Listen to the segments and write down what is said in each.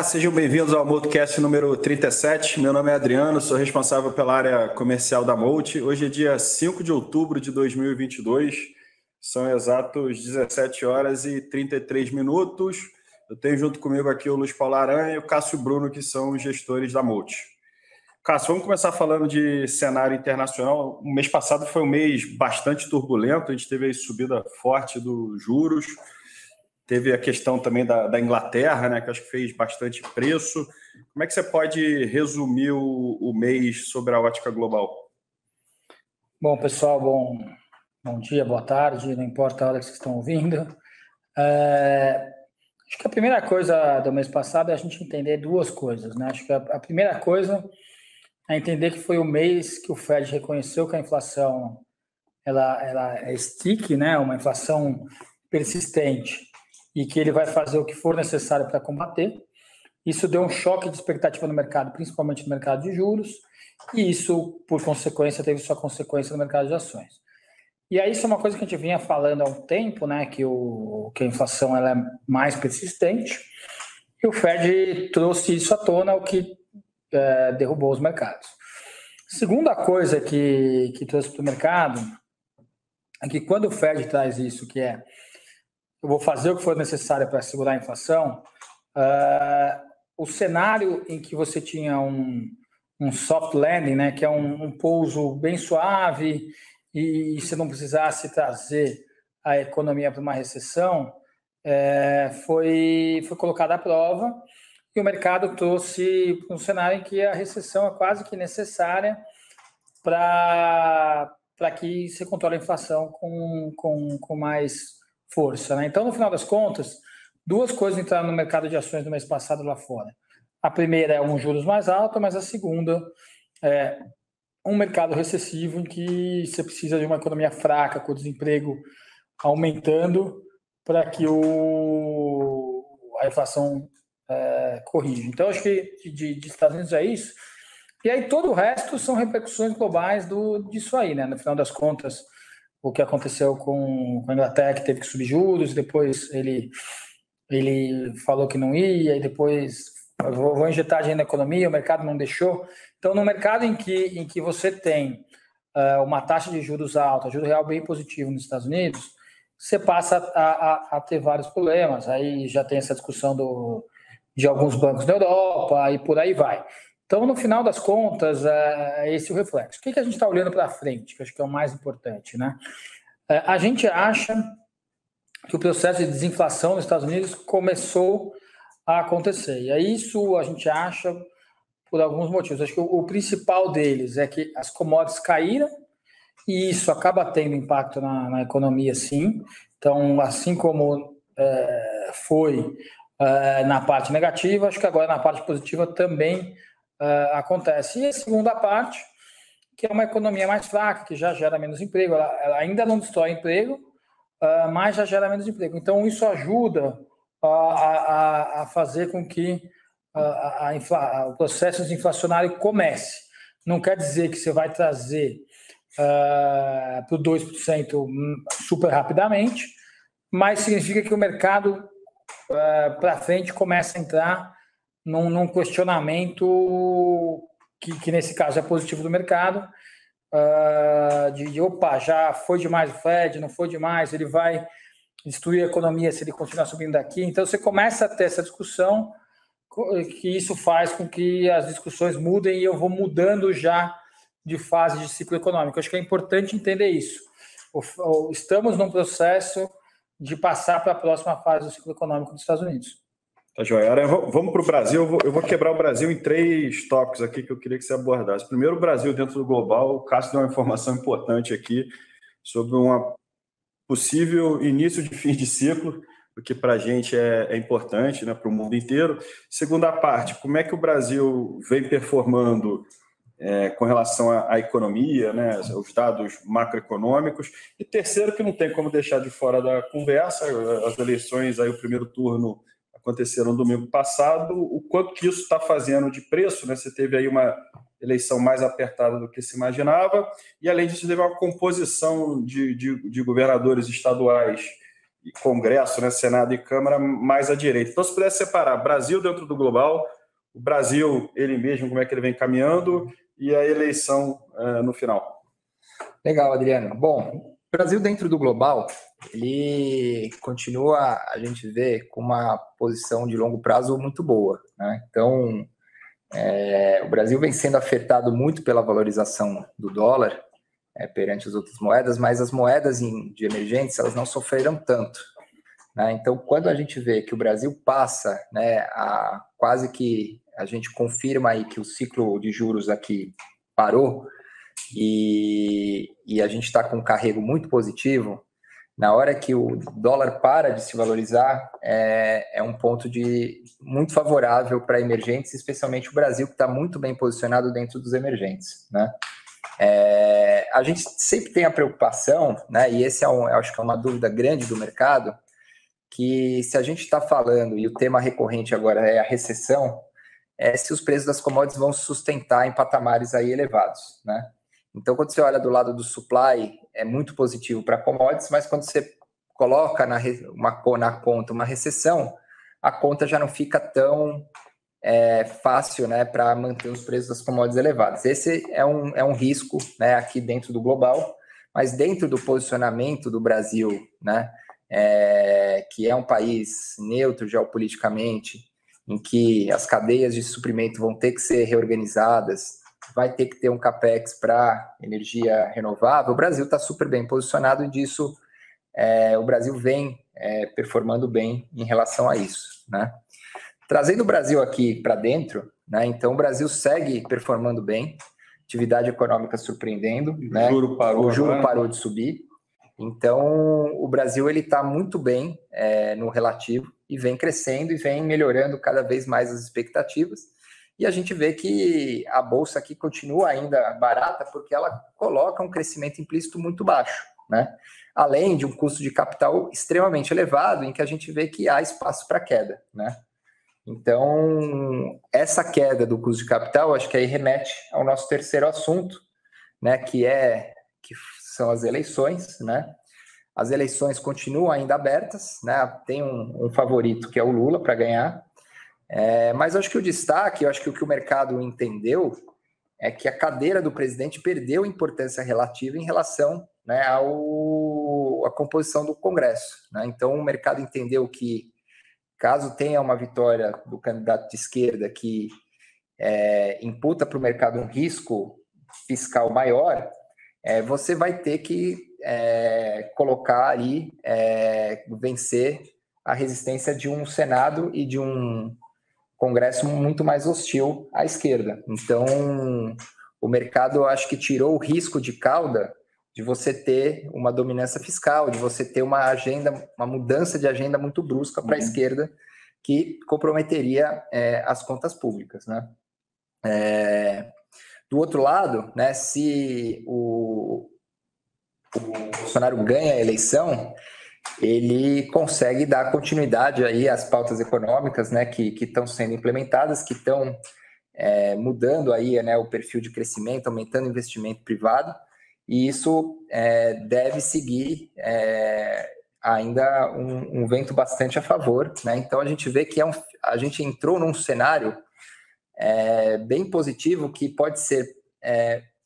Sejam bem-vindos ao Multicast número 37. Meu nome é Adriano, sou responsável pela área comercial da Multi. Hoje é dia 5 de outubro de 2022, são exatos 17 horas e 33 minutos. Eu tenho junto comigo aqui o Luiz Paulo Aranha e o Cássio Bruno, que são os gestores da Multi. Cássio, vamos começar falando de cenário internacional. O mês passado foi um mês bastante turbulento, a gente teve a subida forte dos juros. Teve a questão também da Inglaterra, né, que acho que fez bastante preço. Como é que você pode resumir o mês sobre a ótica global? Bom, pessoal, bom dia, boa tarde, não importa a hora que vocês estão ouvindo. Acho que a primeira coisa do mês passado é a gente entender duas coisas, né? Acho que a primeira coisa é entender que foi o mês que o Fed reconheceu que a inflação ela é sticky, né? Uma inflação persistente, e que ele vai fazer o que for necessário para combater. Isso deu um choque de expectativa no mercado, principalmente no mercado de juros, e isso, por consequência, teve sua consequência no mercado de ações. E aí isso é uma coisa que a gente vinha falando há um tempo, né, que a inflação ela é mais persistente, e o Fed trouxe isso à tona, o que derrubou os mercados. Segunda coisa que trouxe para o mercado é que quando o Fed traz isso, que é eu vou fazer o que for necessário para segurar a inflação, o cenário em que você tinha um soft landing, né, que é um pouso bem suave e você não precisasse trazer a economia para uma recessão, foi colocado à prova, e o mercado trouxe um cenário em que a recessão é quase que necessária para que você controle a inflação com mais força, né? Então, no final das contas, duas coisas entraram no mercado de ações no mês passado lá fora. A primeira é um juros mais alto, mas a segunda é um mercado recessivo em que você precisa de uma economia fraca, com o desemprego aumentando para que a inflação corrija. Então, acho que de Estados Unidos é isso. E aí todo o resto são repercussões globais disso aí, né? No final das contas, o que aconteceu com a Inglaterra, que teve que subir juros, depois ele falou que não ia, e depois vou injetar dinheiro na economia, o mercado não deixou. Então, no mercado em que você tem uma taxa de juros alta, juro real bem positivo nos Estados Unidos, você passa a ter vários problemas. Aí já tem essa discussão de alguns bancos da Europa e por aí vai. Então, no final das contas, é esse o reflexo. O que a gente está olhando para frente, que acho que é o mais importante, né? A gente acha que o processo de desinflação nos Estados Unidos começou a acontecer. E aí isso a gente acha por alguns motivos. Acho que o principal deles é que as commodities caíram e isso acaba tendo impacto na economia, sim. Então, assim como foi na parte negativa, acho que agora na parte positiva também acontece. E a segunda parte, que é uma economia mais fraca, que já gera menos emprego, ela ainda não destrói emprego, mas já gera menos emprego. Então, isso ajuda a fazer com que o processo desinflacionário comece. Não quer dizer que você vai trazer para o 2% super rapidamente, mas significa que o mercado para frente começa a entrar num questionamento que nesse caso é positivo do mercado, opa, já foi demais o Fed, não foi demais, ele vai destruir a economia se ele continuar subindo daqui. Então você começa a ter essa discussão, que isso faz com que as discussões mudem e eu vou mudando já de fase de ciclo econômico. Acho que é importante entender isso. Estamos num processo de passar para a próxima fase do ciclo econômico dos Estados Unidos. Tá joia. Vamos para o Brasil. Eu vou quebrar o Brasil em 3 tópicos aqui que eu queria que você abordasse. Primeiro, o Brasil dentro do global. O Cássio deu uma informação importante aqui sobre um possível início de fim de ciclo, o que para a gente é importante, né, para o mundo inteiro. Segunda parte, como é que o Brasil vem performando com relação à economia, né, os dados macroeconômicos. E terceiro, que não tem como deixar de fora da conversa, as eleições, aí o primeiro turno aconteceram no domingo passado, o quanto que isso está fazendo de preço, né? Você teve aí uma eleição mais apertada do que se imaginava, e além disso teve uma composição de governadores estaduais Congresso, né, Senado e Câmara, mais à direita. Então, se pudesse separar Brasil dentro do global, o Brasil, ele mesmo, como é que ele vem caminhando, e a eleição no final. Legal, Adriano. Bom, o Brasil dentro do global, ele continua, a gente vê, com uma posição de longo prazo muito boa, né? Então, o Brasil vem sendo afetado muito pela valorização do dólar perante as outras moedas, mas as moedas de emergência, elas não sofreram tanto, né? Então, quando a gente vê que o Brasil passa, né, a quase que a gente confirma aí que o ciclo de juros aqui parou e a gente está com um carrego muito positivo, na hora que o dólar para de se valorizar, é um ponto muito favorável para emergentes, especialmente o Brasil, que está muito bem posicionado dentro dos emergentes, né? A gente sempre tem a preocupação, né, e esse eu acho que é uma dúvida grande do mercado, que se a gente está falando, e o tema recorrente agora é a recessão, se os preços das commodities vão se sustentar em patamares aí elevados, né? Então, quando você olha do lado do supply, é muito positivo para commodities, mas quando você coloca na conta uma recessão, a conta já não fica tão fácil, né, para manter os preços das commodities elevados. Esse é um risco, né, aqui dentro do global, mas dentro do posicionamento do Brasil, né, que é um país neutro geopoliticamente, em que as cadeias de suprimento vão ter que ser reorganizadas, vai ter que ter um capex para energia renovável, o Brasil está super bem posicionado e disso o Brasil vem performando bem em relação a isso, né? Trazendo o Brasil aqui para dentro, né? Então o Brasil segue performando bem, atividade econômica surpreendendo, né? O juro parou de subir, então o Brasil ele está muito bem no relativo e vem crescendo e vem melhorando cada vez mais as expectativas. E a gente vê que a bolsa aqui continua ainda barata porque ela coloca um crescimento implícito muito baixo, né? Além de um custo de capital extremamente elevado, em que a gente vê que há espaço para queda, né? Então, essa queda do custo de capital, acho que aí remete ao nosso terceiro assunto, né? Que são as eleições, né? As eleições continuam ainda abertas, né? Tem um favorito que é o Lula para ganhar. Mas acho que o destaque, eu acho que o que o mercado entendeu é que a cadeira do presidente perdeu importância relativa em relação, né, à composição do Congresso, né? Então o mercado entendeu que caso tenha uma vitória do candidato de esquerda que imputa para o mercado um risco fiscal maior, você vai ter que colocar ali, vencer a resistência de um Senado e de um Congresso muito mais hostil à esquerda. Então, o mercado, eu acho que tirou o risco de cauda de você ter uma dominância fiscal, de você ter uma mudança de agenda muito brusca para a esquerda, que comprometeria as contas públicas, né? Do outro lado, né, se o Bolsonaro ganha a eleição, ele consegue dar continuidade aí às pautas econômicas, né, que estão sendo implementadas, que estão mudando aí, né, o perfil de crescimento, aumentando o investimento privado, e isso deve seguir ainda um vento bastante a favor, né? Então a gente vê que a gente entrou num cenário bem positivo, que pode ser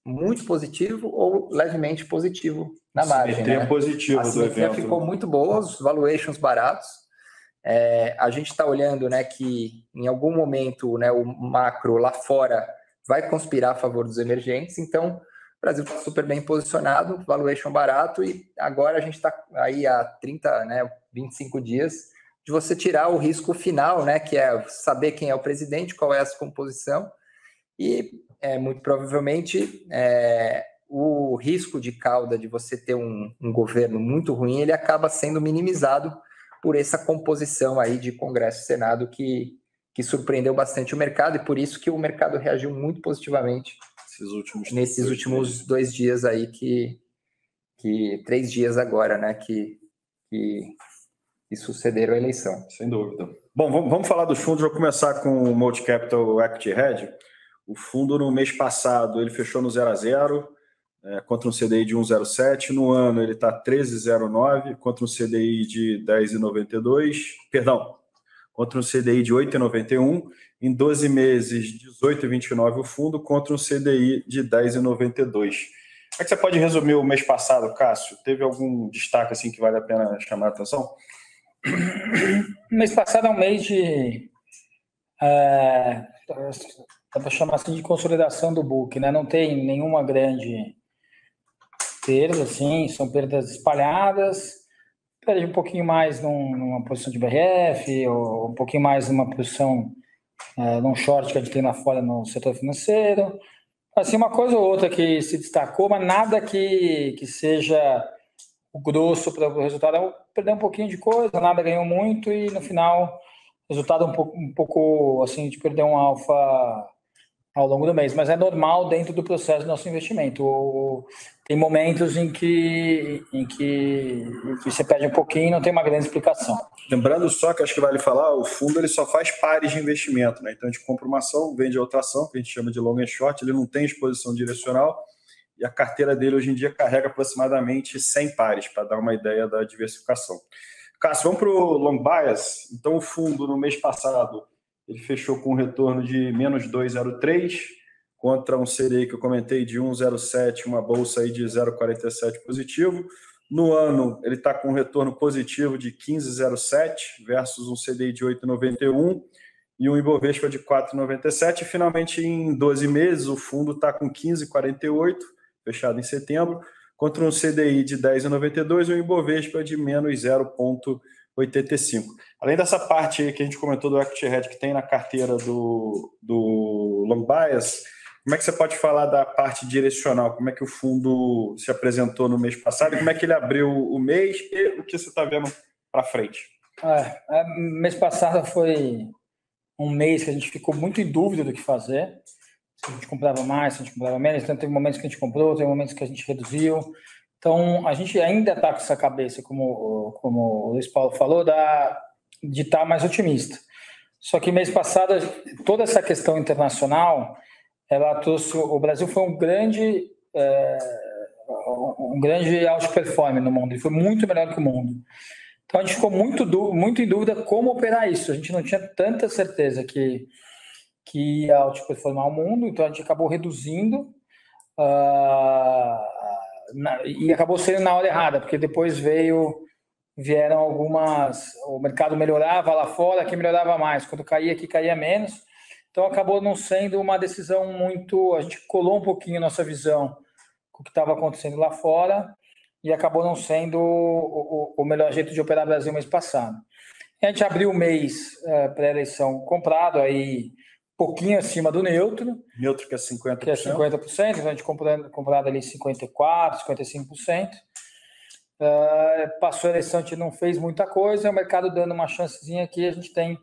muito positivo ou levemente positivo na margem, né? Positivo a simetria ficou muito boa, os valuations baratos. A gente está olhando, né, que em algum momento, né, o macro lá fora vai conspirar a favor dos emergentes, então o Brasil está super bem posicionado, valuation barato, e agora a gente está aí há 30, né, 25 dias de você tirar o risco final, né, que é saber quem é o presidente, qual é a sua composição, e muito provavelmente o risco de cauda de você ter um governo muito ruim, ele acaba sendo minimizado por essa composição aí de Congresso e Senado que surpreendeu bastante o mercado, e por isso que o mercado reagiu muito positivamente nesses últimos 2 dias aí, que 3 dias agora, né, que sucederam a eleição. Sem dúvida. Bom, vamos falar dos fundos. Vou começar com o Multi-Capital Equity Hedge. O fundo, no mês passado, ele fechou no 0 a 0. contra um CDI de 1,07. No ano ele está 13,09 contra um CDI de 10,92. Perdão, contra um CDI de 8,91. Em 12 meses, 18,29 o fundo contra um CDI de 10,92. Como é que você pode resumir o mês passado, Cássio? Teve algum destaque assim que vale a pena chamar a atenção? O mês passado é um mês de... dá para chamar assim de consolidação do book, né? Não tem nenhuma grande perda, assim, são perdas espalhadas, perde um pouquinho mais numa posição de BRF, ou um pouquinho mais numa posição, num short que a gente tem lá fora no setor financeiro. Assim, uma coisa ou outra que se destacou, mas nada que seja o grosso para o resultado. Perdeu um pouquinho de coisa, nada ganhou muito e no final o resultado um pouco assim, de perder um alfa ao longo do mês, mas é normal dentro do processo do nosso investimento. Tem momentos em que você perde um pouquinho e não tem uma grande explicação. Lembrando só que acho que vale falar, o fundo ele só faz pares de investimento, né? Então a gente compra uma ação, vende a outra ação, que a gente chama de long and short, ele não tem exposição direcional e a carteira dele hoje em dia carrega aproximadamente 100 pares, para dar uma ideia da diversificação. Cássio, vamos para o long bias. Então o fundo no mês passado ele fechou com um retorno de menos 2,03 contra um CDI que eu comentei de 1,07, uma bolsa aí de 0,47 positivo. No ano, ele está com um retorno positivo de 15,07 versus um CDI de 8,91 e um Ibovespa de 4,97. E, finalmente, em 12 meses, o fundo está com 15,48, fechado em setembro, contra um CDI de 10,92 e um Ibovespa de menos 0,85. Além dessa parte aí que a gente comentou do Equity Hedge que tem na carteira do Long Bias, como é que você pode falar da parte direcional? Como é que o fundo se apresentou no mês passado e como é que ele abriu o mês e o que você está vendo para frente? Mês passado foi um mês que a gente ficou muito em dúvida do que fazer. Se a gente comprava mais, se a gente comprava menos. Então, teve momentos que a gente comprou, teve momentos que a gente reduziu. Então, a gente ainda está com essa cabeça, como o Luiz Paulo falou, de estar mais otimista. Só que mês passado, toda essa questão internacional, ela trouxe... O Brasil foi um grande outperformer no mundo. Ele foi muito melhor que o mundo. Então, a gente ficou muito em dúvida como operar isso. A gente não tinha tanta certeza que ia outperformar o mundo, então a gente acabou reduzindo e acabou sendo na hora errada, porque depois vieram algumas... O mercado melhorava lá fora, aqui melhorava mais. Quando caía, aqui caía menos. Então, acabou não sendo uma decisão muito... A gente colou um pouquinho a nossa visão com o que estava acontecendo lá fora e acabou não sendo o melhor jeito de operar o Brasil mês passado. A gente abriu o mês pré-eleição comprado, aí pouquinho acima do neutro. Neutro que é 50%. Que é 50%, então a gente comprado ali 54%, 55%. Passou a eleição, a gente não fez muita coisa, o mercado dando uma chancezinha aqui, a gente tem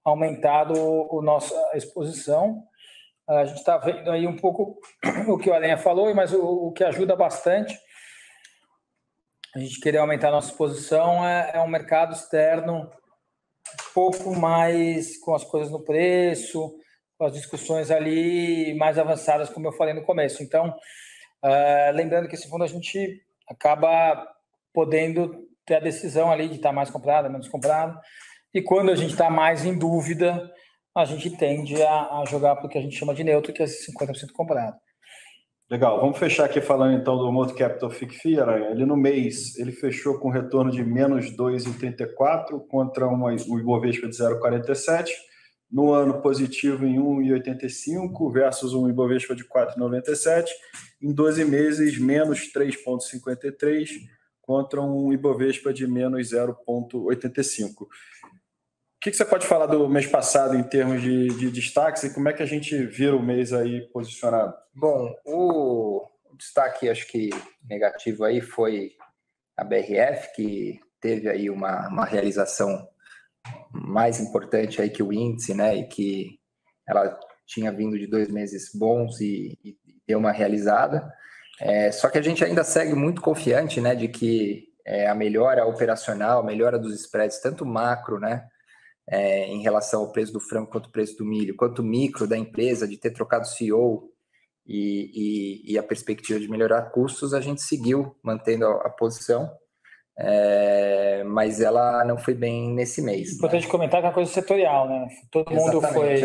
aumentado a nossa exposição. A gente está vendo aí um pouco o que o Alenha falou, mas o que ajuda bastante a gente querer aumentar a nossa exposição é um mercado externo um pouco mais com as coisas no preço, com as discussões ali mais avançadas, como eu falei no começo. Então, lembrando que esse fundo a gente acaba podendo ter a decisão ali de estar mais comprado, menos comprado, e quando a gente está mais em dúvida, a gente tende a jogar para o que a gente chama de neutro, que é 50% comprado. Legal, vamos fechar aqui falando então do Moto Capital FIC-FI, Aranha. Ele no mês, ele fechou com retorno de menos 2,34 contra o Ibovespa de 0,47. No ano, positivo em 1,85 versus um Ibovespa de 4,97. Em 12 meses, menos 3,53 contra um Ibovespa de menos 0,85. O que você pode falar do mês passado em termos de destaques e como é que a gente vira o mês aí posicionado? Bom, o destaque, acho que negativo aí foi a BRF, que teve aí uma realização mais importante aí que o índice, né? E que ela tinha vindo de 2 meses bons e deu uma realizada. Só que a gente ainda segue muito confiante, né? De que a melhora operacional, a melhora dos spreads, tanto macro, né? Em relação ao preço do frango quanto o preço do milho, quanto micro da empresa, de ter trocado CEO e a perspectiva de melhorar custos, a gente seguiu mantendo a posição, mas ela não foi bem nesse mês. Importante comentar que é uma coisa setorial, né? Todo mundo foi...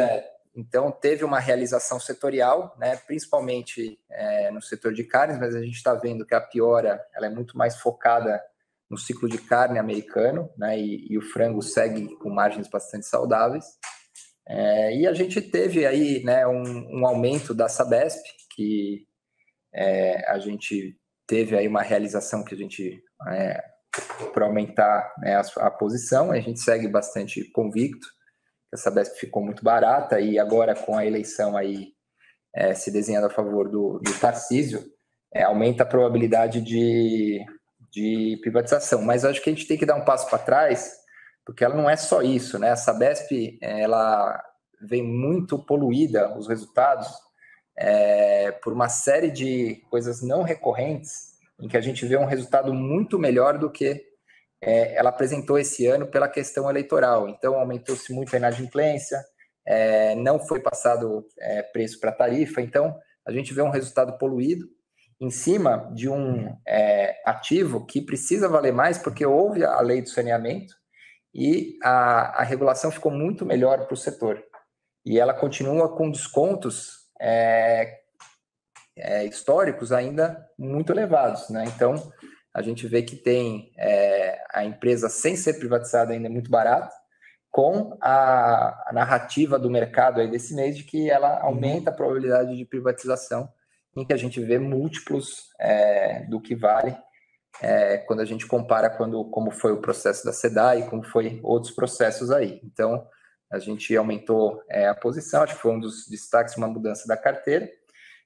Então, teve uma realização setorial, né, principalmente no setor de carnes, mas a gente está vendo que a Piora ela é muito mais focada no ciclo de carne americano, né, e o frango segue com margens bastante saudáveis. E a gente teve aí, né, um aumento da Sabesp, que a gente teve aí uma realização que a gente, para aumentar, né, a posição, a gente segue bastante convicto. A Sabesp ficou muito barata e agora com a eleição aí se desenhando a favor do Tarcísio, aumenta a probabilidade de privatização. Mas acho que a gente tem que dar um passo para trás, porque ela não é só isso, né? A Sabesp ela vem muito poluída, os resultados, por uma série de coisas não recorrentes, em que a gente vê um resultado muito melhor do que ela apresentou esse ano pela questão eleitoral. Então, aumentou-se muito a inadimplência, não foi passado preço para tarifa, então a gente vê um resultado poluído em cima de um ativo que precisa valer mais, porque houve a lei do saneamento e a regulação ficou muito melhor para o setor. E ela continua com descontos históricos ainda muito elevados, né? Então, a gente vê que tem a empresa sem ser privatizada ainda muito barata, com a narrativa do mercado aí desse mês de que ela aumenta a probabilidade de privatização, em que a gente vê múltiplos do que vale quando a gente compara como foi o processo da SEDAI e como foi outros processos aí. Então, a gente aumentou a posição, acho que foi um dos destaques, uma mudança da carteira.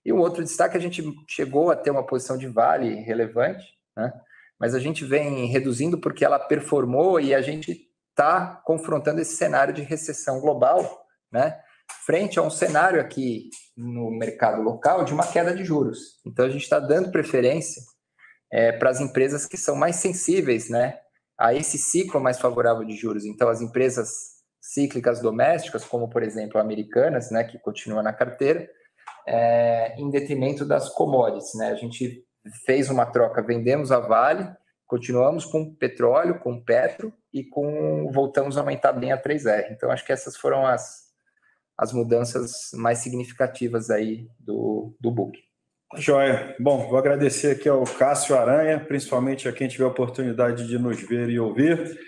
E um outro destaque, a gente chegou a ter uma posição de Vale relevante, né? Mas a gente vem reduzindo porque ela performou e a gente está confrontando esse cenário de recessão global, né? Frente a um cenário aqui no mercado local de uma queda de juros. Então, a gente está dando preferência para as empresas que são mais sensíveis, né, a esse ciclo mais favorável de juros. Então, as empresas cíclicas domésticas, como, por exemplo, Americanas, né, que continua na carteira, em detrimento das commodities, né? A gente fez uma troca, vendemos a Vale, continuamos com petróleo, com Petro e voltamos a aumentar bem a 3R. Então, acho que essas foram as mudanças mais significativas aí do book. Joia. Bom, vou agradecer aqui ao Cássio Aranha, principalmente a quem tiver a oportunidade de nos ver e ouvir.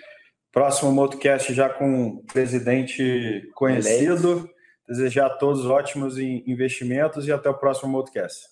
Próximo Motocast já com um presidente conhecido. Desejar a todos ótimos investimentos e até o próximo Motocast.